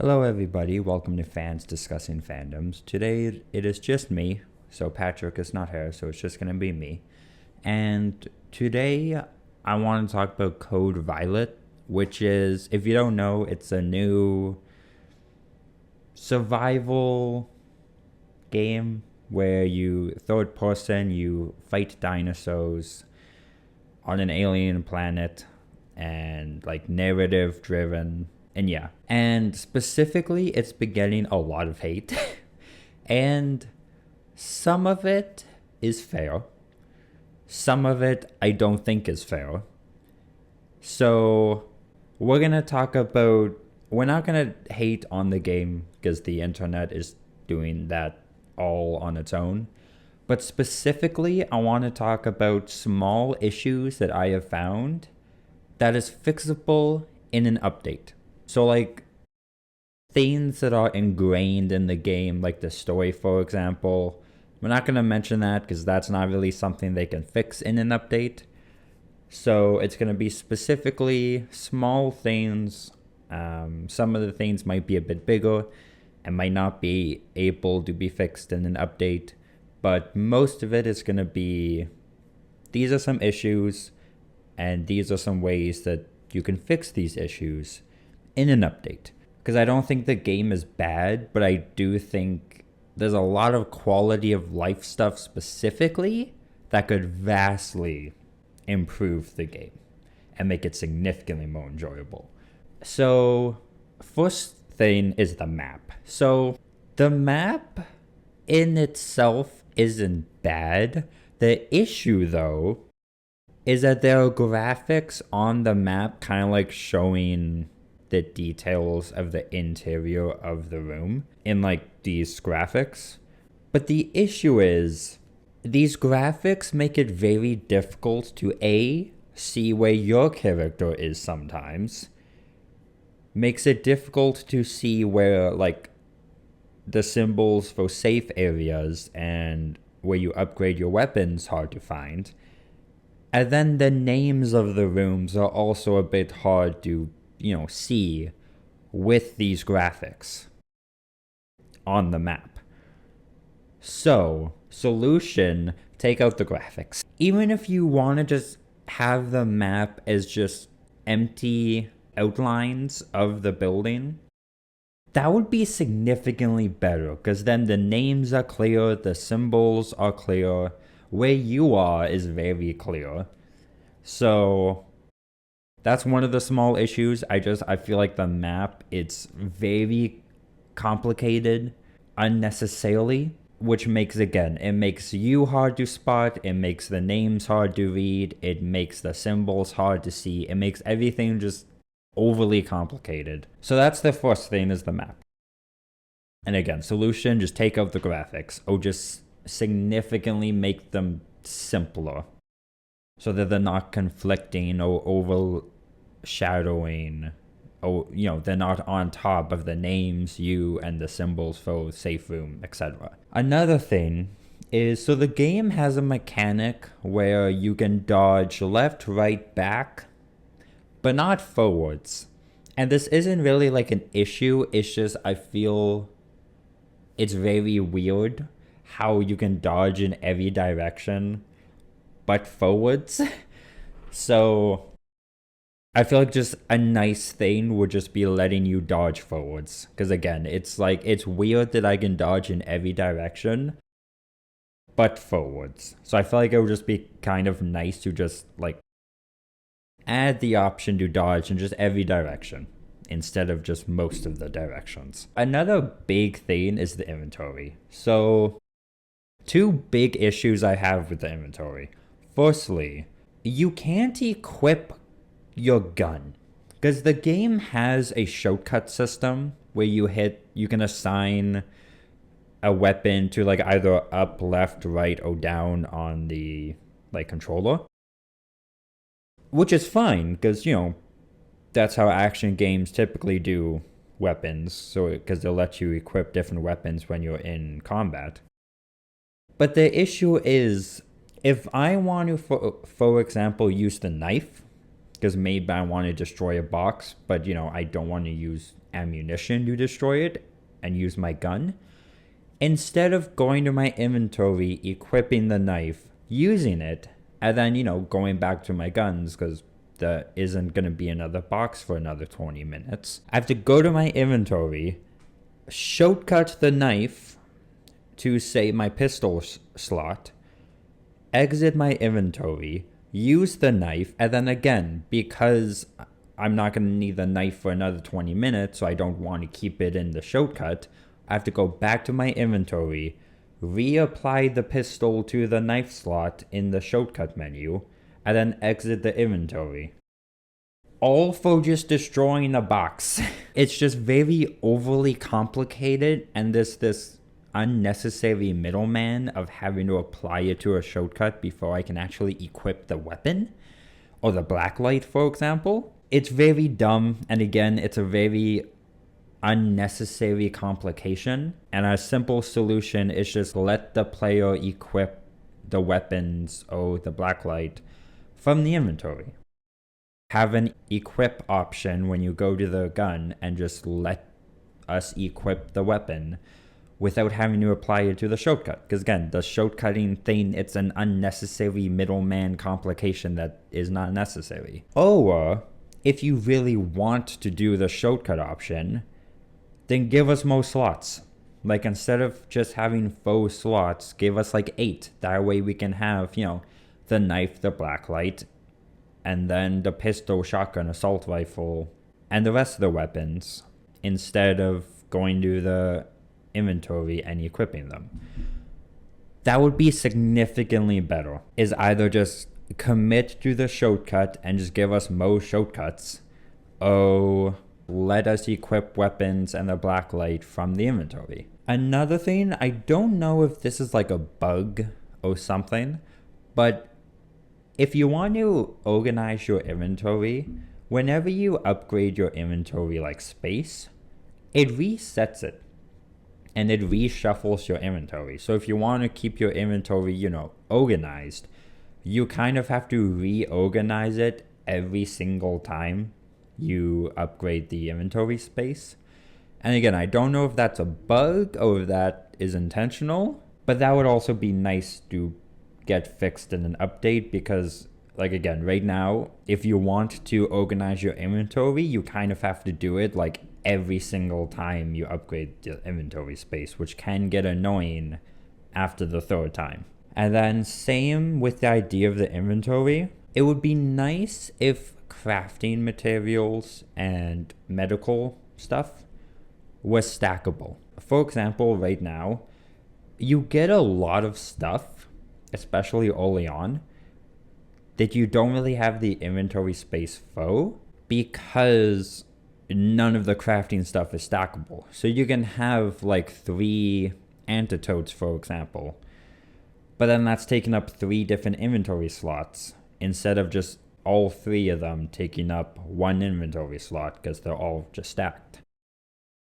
Hello everybody, welcome to Fans Discussing Fandoms. Today it is just me, so Patrick is not here, so it's just going to be me. And today I want to talk about Code Violet, which is, if you don't know, it's a new survival game where you, third person, you fight dinosaurs on an alien planet and like narrative driven. And yeah, and specifically, it's been getting a lot of hate. And some of it is fair. Some of it I don't think is fair. So we're going to talk about, we're not going to hate on the game because the internet is doing that all on its own. But specifically, I want to talk about small issues that I have found that is fixable in an update. So like things that are ingrained in the game, like the story, for example, we're not going to mention that because that's not really something they can fix in an update. So it's going to be specifically small things. Some of the things might be a bit bigger and might not be able to be fixed in an update. But most of it is going to be, these are some issues and these are some ways that you can fix these issues in an update. Because I don't think the game is bad, but I do think there's a lot of quality of life stuff specifically that could vastly improve the game and make it significantly more enjoyable. So first thing is the map. So the map in itself isn't bad. The issue though is that there are graphics on the map kind of like showing the details of the interior of the room in like these graphics. But the issue is these graphics make it very difficult to see where your character is sometimes. Makes it difficult to see where like the symbols for safe areas and where you upgrade your weapons hard to find. And then the names of the rooms are also a bit hard to see with these graphics on the map. So, solution, take out the graphics. Even if you want to just have the map as just empty outlines of the building, that would be significantly better because then the names are clear, the symbols are clear, where you are is very clear. So that's one of the small issues. I feel like the map, it's very complicated unnecessarily, which makes, again, it makes you hard to spot, it makes the names hard to read, it makes the symbols hard to see, it makes everything just overly complicated. So that's the first thing, is the map. And again, solution, just take out the graphics or just significantly make them simpler so that they're not conflicting or overshadowing, or they're not on top of the names, you, and the symbols for safe room, etc. Another thing is, so the game has a mechanic where you can dodge left, right, back, but not forwards. And this isn't really like an issue, it's just I feel it's very weird how you can dodge in every direction but forwards. So I feel like just a nice thing would just be letting you dodge forwards. Because again, it's like, it's weird that I can dodge in every direction but forwards. So I feel like it would just be kind of nice to just like add the option to dodge in just every direction instead of just most of the directions. Another big thing is the inventory. So two big issues I have with the inventory. Firstly, you can't equip your gun because the game has a shortcut system where you can assign a weapon to like either up, left, right, or down on the like controller, which is fine because that's how action games typically do weapons, so because they'll let you equip different weapons when you're in combat. But the issue is, if I want to, for example, use the knife, because maybe I want to destroy a box, but I don't want to use ammunition to destroy it and use my gun. Instead of going to my inventory, equipping the knife, using it, and then, going back to my guns because there isn't going to be another box for another 20 minutes. I have to go to my inventory, shortcut the knife to, say, my pistol slot, exit my inventory, use the knife, and then again, because I'm not going to need the knife for another 20 minutes, so I don't want to keep it in the shortcut, I have to go back to my inventory, reapply the pistol to the knife slot in the shortcut menu, and then exit the inventory. All for just destroying a box. It's just very overly complicated, and this unnecessary middleman of having to apply it to a shortcut before I can actually equip the weapon, or the blacklight, for example. It's very dumb, and again, it's a very unnecessary complication, and a simple solution is just let the player equip the weapons or the blacklight from the inventory. Have an equip option when you go to the gun and just let us equip the weapon without having to apply it to the shortcut. Because again, the shortcutting thing, it's an unnecessary middleman complication that is not necessary. Or if you really want to do the shortcut option, then give us more slots. Like, instead of just having 4 slots, give us like 8. That way we can have, the knife, the blacklight, and then the pistol, shotgun, assault rifle, and the rest of the weapons, instead of going to the inventory and equipping them. That would be significantly better. Is either just commit to the shortcut and just give us more shortcuts, or let us equip weapons and the blacklight from the inventory. Another thing, I don't know if this is like a bug or something, but if you want to organize your inventory, whenever you upgrade your inventory like space, it resets it and it reshuffles your inventory. So if you want to keep your inventory, organized, you kind of have to reorganize it every single time you upgrade the inventory space. And again, I don't know if that's a bug or if that is intentional, but that would also be nice to get fixed in an update, because like, again, right now, if you want to organize your inventory, you kind of have to do it like every single time you upgrade the inventory space, which can get annoying after the 3rd time. And then same with the idea of the inventory. It would be nice if crafting materials and medical stuff was stackable. For example, right now, you get a lot of stuff, especially early on, that you don't really have the inventory space for, because none of the crafting stuff is stackable. So you can have like 3 antidotes, for example, but then that's taking up 3 different inventory slots instead of just all 3 of them taking up 1 inventory slot, because they're all just stacked.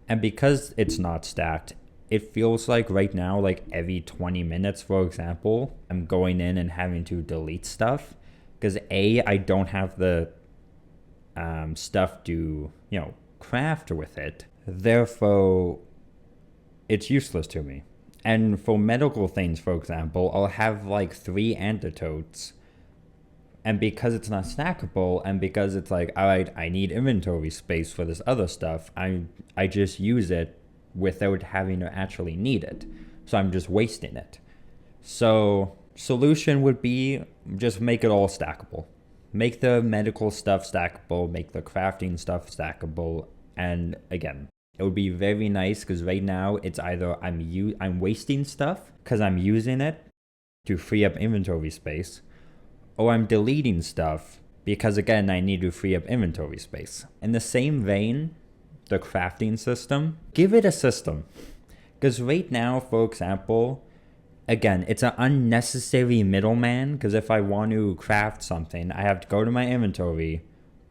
And because it's not stacked, it feels like right now, like every 20 minutes, for example, I'm going in and having to delete stuff, because I don't have the stuff to, craft with it. Therefore, it's useless to me. And for medical things, for example, I'll have like 3 antidotes, and because it's not stackable, and because it's like, all right, I need inventory space for this other stuff, I just use it without having to actually need it. So I'm just wasting it. So solution would be just make it all stackable. Make the medical stuff stackable, make the crafting stuff stackable. And again, it would be very nice, because right now it's either I'm wasting stuff because I'm using it to free up inventory space, or I'm deleting stuff because, again, I need to free up inventory space. In the same vein, the crafting system, give it a system. Because right now, for example, again, it's an unnecessary middleman, because if I want to craft something, I have to go to my inventory,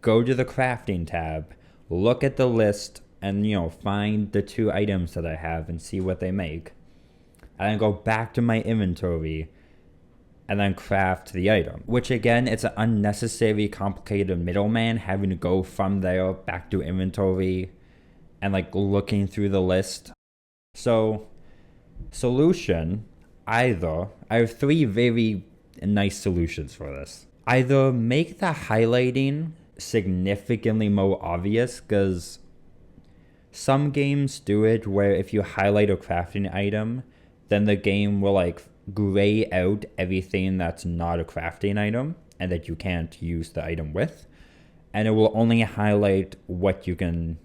go to the crafting tab, look at the list, and, find the 2 items that I have and see what they make. And then go back to my inventory, and then craft the item. Which again, it's an unnecessary complicated middleman having to go from there back to inventory and like looking through the list. So solution, either, I have 3 very nice solutions for this. Either make the highlighting significantly more obvious, because some games do it where if you highlight a crafting item, then the game will like gray out everything that's not a crafting item and that you can't use the item with, and it will only highlight what you can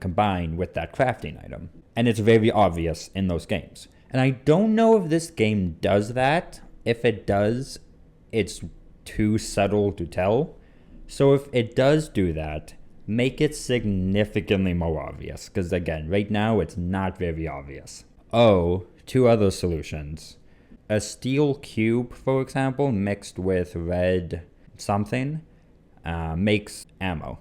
combine with that crafting item. And it's very obvious in those games. And I don't know if this game does that. If it does, it's too subtle to tell. So if it does do that, make it significantly more obvious. Because again, right now it's not very obvious. Oh, 2 other solutions. A steel cube, for example, mixed with red something, makes ammo.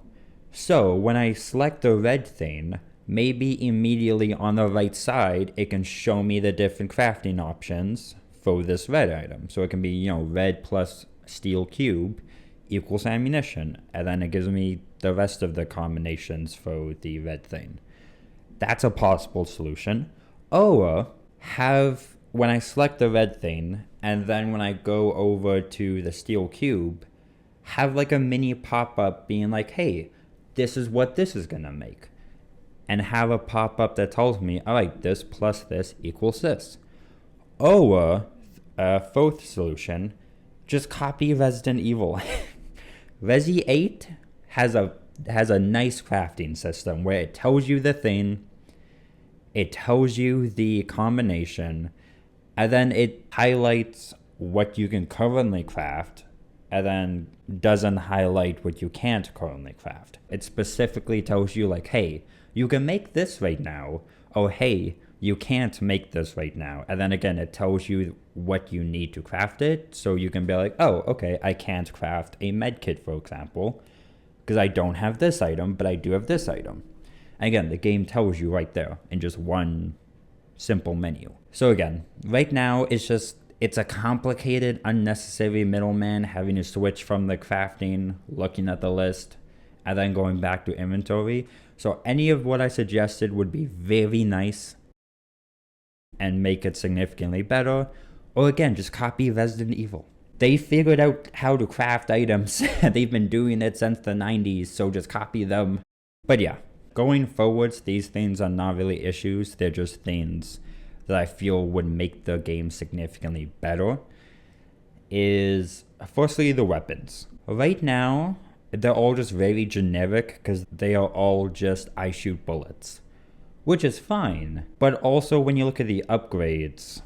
So when I select the red thing, maybe immediately on the right side, it can show me the different crafting options for this red item. So it can be, red plus steel cube equals ammunition. And then it gives me the rest of the combinations for the red thing. That's a possible solution. Or have, when I select the red thing, and then when I go over to the steel cube, have like a mini pop-up being like, hey, this is what this is gonna make. And have a pop-up that tells me, all right, this plus this equals this. Or, fourth solution, just copy Resident Evil. Resi 8 has a nice crafting system where it tells you the thing, it tells you the combination, and then it highlights what you can currently craft, and then doesn't highlight what you can't currently craft. It specifically tells you like, hey, you can make this right now, or hey, you can't make this right now. And then again, it tells you what you need to craft it, so you can be like, oh, okay, I can't craft a medkit, for example, because I don't have this item, but I do have this item. And again, the game tells you right there in just one simple menu. So again, right now, it's a complicated, unnecessary middleman having to switch from the crafting, looking at the list, and then going back to inventory. So any of what I suggested would be very nice and make it significantly better. Or again, just copy Resident Evil. They figured out how to craft items. They've been doing it since the 90s, so just copy them. But yeah, going forwards, these things are not really issues. They're just things that I feel would make the game significantly better. Is firstly the weapons. Right now, they're all just very generic because they are all just I shoot bullets, which is fine. But also when you look at the upgrades,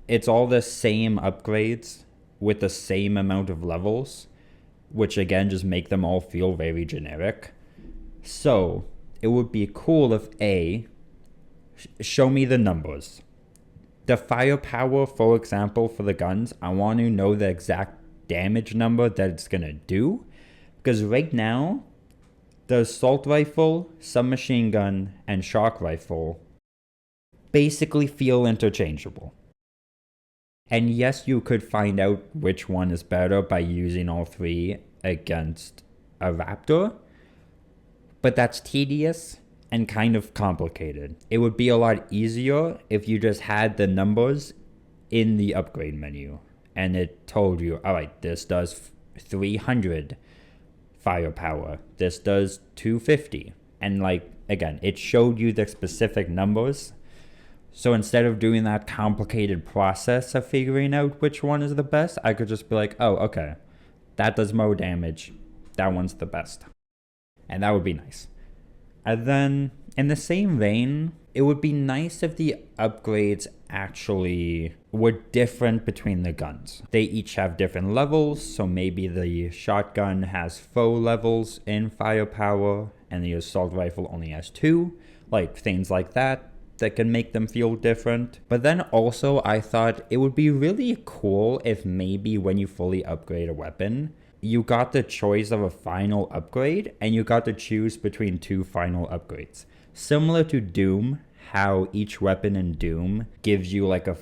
it's all the same upgrades with the same amount of levels, which again just make them all feel very generic. So it would be cool if show me the numbers. The firepower, for example, for the guns, I want to know the exact damage number that it's gonna do. Because right now, the assault rifle, submachine gun, and shock rifle basically feel interchangeable. And yes, you could find out which one is better by using all 3 against a raptor, but that's tedious and kind of complicated. It would be a lot easier if you just had the numbers in the upgrade menu and it told you, all right, this does 300 firepower, this does 250, and like again, it showed you the specific numbers. So instead of doing that complicated process of figuring out which one is the best, I could just be like, oh, okay, that does more damage, that one's the best. And that would be nice. And then, in the same vein, it would be nice if the upgrades actually were different between the guns. They each have different levels, so maybe the shotgun has 4 levels in firepower, and the assault rifle only has 2. Like, things like that can make them feel different. But then also, I thought it would be really cool if maybe when you fully upgrade a weapon, you got the choice of a final upgrade, and you got to choose between 2 final upgrades. Similar to Doom, how each weapon in Doom gives you like a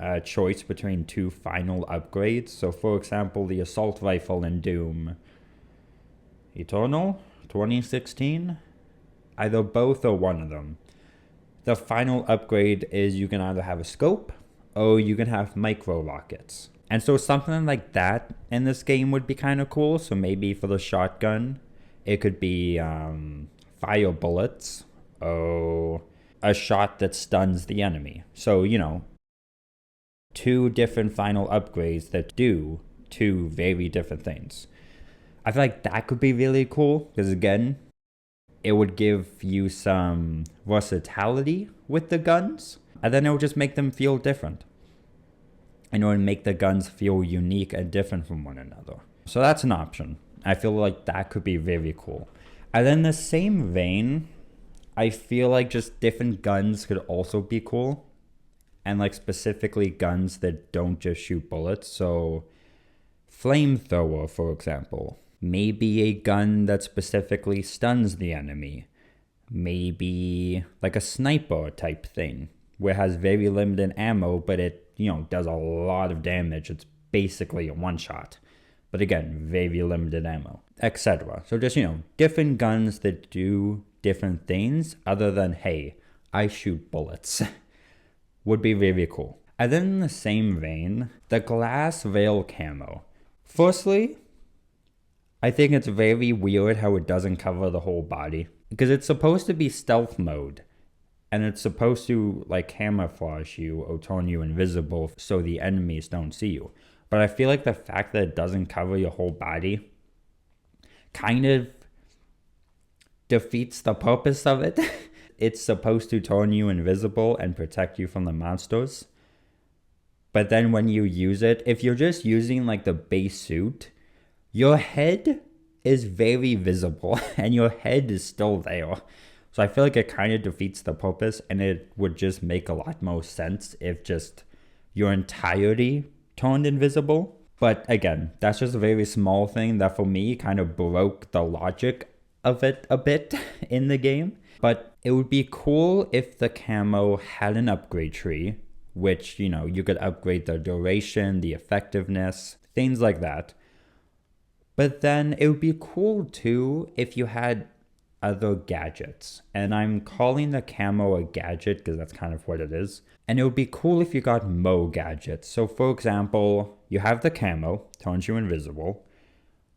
a choice between two final upgrades. So for example, the assault rifle in Doom Eternal 2016, either both or one of them. The final upgrade is you can either have a scope or you can have micro rockets. And so something like that in this game would be kind of cool. So maybe for the shotgun, it could be fire bullets or a shot that stuns the enemy. So, you know, two different final upgrades that do two very different things. I feel like that could be really cool because, again, it would give you some versatility with the guns, and then it would just make them feel different. And it would make the guns feel unique and different from one another. So that's an option. I feel like that could be very cool. And then in the same vein, I feel like just different guns could also be cool. And like specifically guns that don't just shoot bullets. So flamethrower, for example. Maybe a gun that specifically stuns the enemy. Maybe like a sniper type thing where it has very limited ammo, but it, you know, does a lot of damage. It's basically a one shot. But again, very limited ammo, etc. So just, you know, different guns that do different things other than, hey, I shoot bullets would be very cool. And then in the same vein, the glass veil camo. Firstly, I think it's very weird how it doesn't cover the whole body. Because it's supposed to be stealth mode. And it's supposed to like camouflage you or turn you invisible so the enemies don't see you. But I feel like the fact that it doesn't cover your whole body kind of defeats the purpose of it. It's supposed to turn you invisible and protect you from the monsters. But then when you use it, if you're just using like the base suit, your head is very visible and your head is still there. So I feel like it kind of defeats the purpose, and it would just make a lot more sense if just your entirety turned invisible. But again, that's just a very small thing that for me kind of broke the logic of it a bit in the game. But it would be cool if the camo had an upgrade tree, which, you know, you could upgrade the duration, the effectiveness, things like that. But then it would be cool too if you had other gadgets. And I'm calling the camo a gadget because that's kind of what it is. And it would be cool if you got more gadgets. So for example, you have the camo, turns you invisible.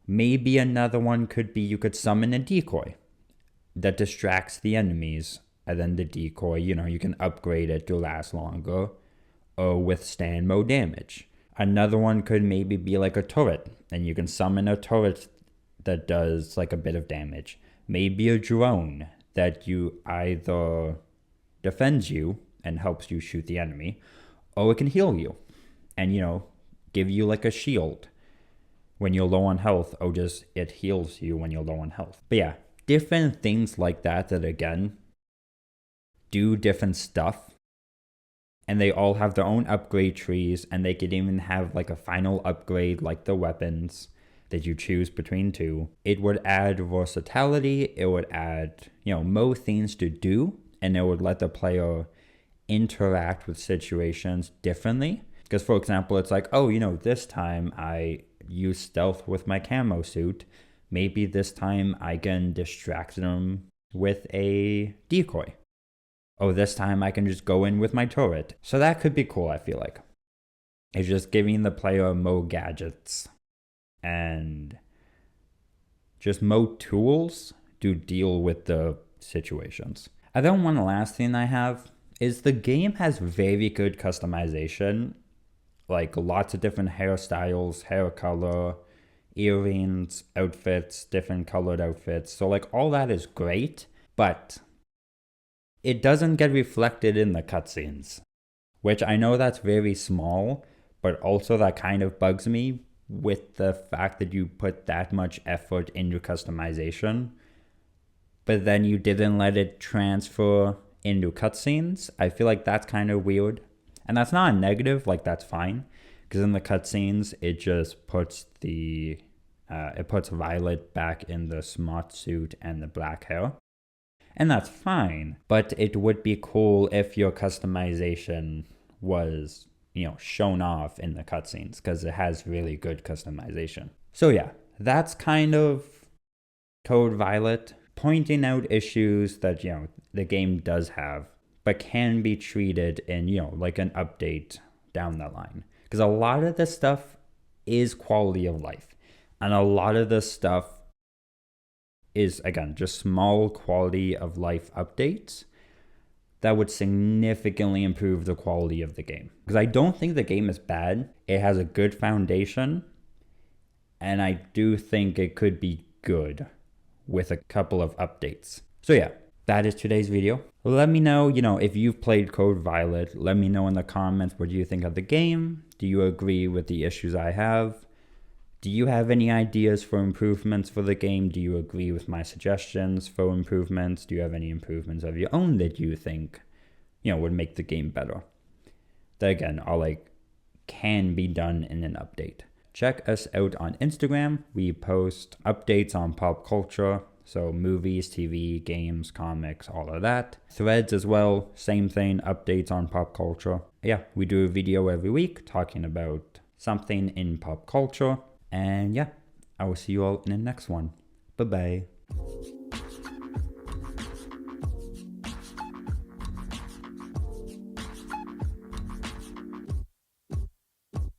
Maybe another one could be you could summon a decoy that distracts the enemies. And then the decoy, you know, you can upgrade it to last longer or withstand more damage. Another one could maybe be like a turret, and you can summon a turret that does like a bit of damage. Maybe a drone that you either defends you and helps you shoot the enemy, or it can heal you and, you know, give you like a shield when you're low on health, or just it heals you when you're low on health. But yeah, different things like that again do different stuff. And they all have their own upgrade trees, and they could even have like a final upgrade like the weapons that you choose between two. It would add versatility, it would add, you know, more things to do, and it would let the player interact with situations differently. Because for example, it's like, oh, you know, this time I use stealth with my camo suit. Maybe this time I can distract them with a decoy. Oh, this time I can just go in with my turret. So that could be cool, I feel like. It's just giving the player more gadgets and just more tools to deal with the situations. And then one last thing I have is the game has very good customization. Like lots of different hairstyles, hair color, earrings, outfits, different colored outfits. So like all that is great, but it doesn't get reflected in the cutscenes, which I know that's very small, but also that kind of bugs me with the fact that you put that much effort into customization, but then you didn't let it transfer into cutscenes. I feel like that's kind of weird. And that's not a negative, like that's fine, because in the cutscenes, it just puts it puts Violet back in the smart suit and the black hair. And that's fine, but it would be cool if your customization was, shown off in the cutscenes because it has really good customization. So yeah, that's kind of Code Violet, pointing out issues that, the game does have, but can be treated in, like an update down the line. Because a lot of this stuff is quality of life. And a lot of this stuff is, again, just small quality of life updates that would significantly improve the quality of the game. Because I don't think the game is bad. It has a good foundation. And I do think it could be good with a couple of updates. So yeah, that is today's video. Let me know, if you've played Code Violet. Let me know in the comments, what do you think of the game? Do you agree with the issues I have? Do you have any ideas for improvements for the game? Do you agree with my suggestions for improvements? Do you have any improvements of your own that you think, would make the game better? That again, are can be done in an update. Check us out on Instagram. We post updates on pop culture. So movies, TV, games, comics, all of that. Threads as well, same thing, updates on pop culture. Yeah, we do a video every week talking about something in pop culture. And yeah, I will see you all in the next one. Bye-bye.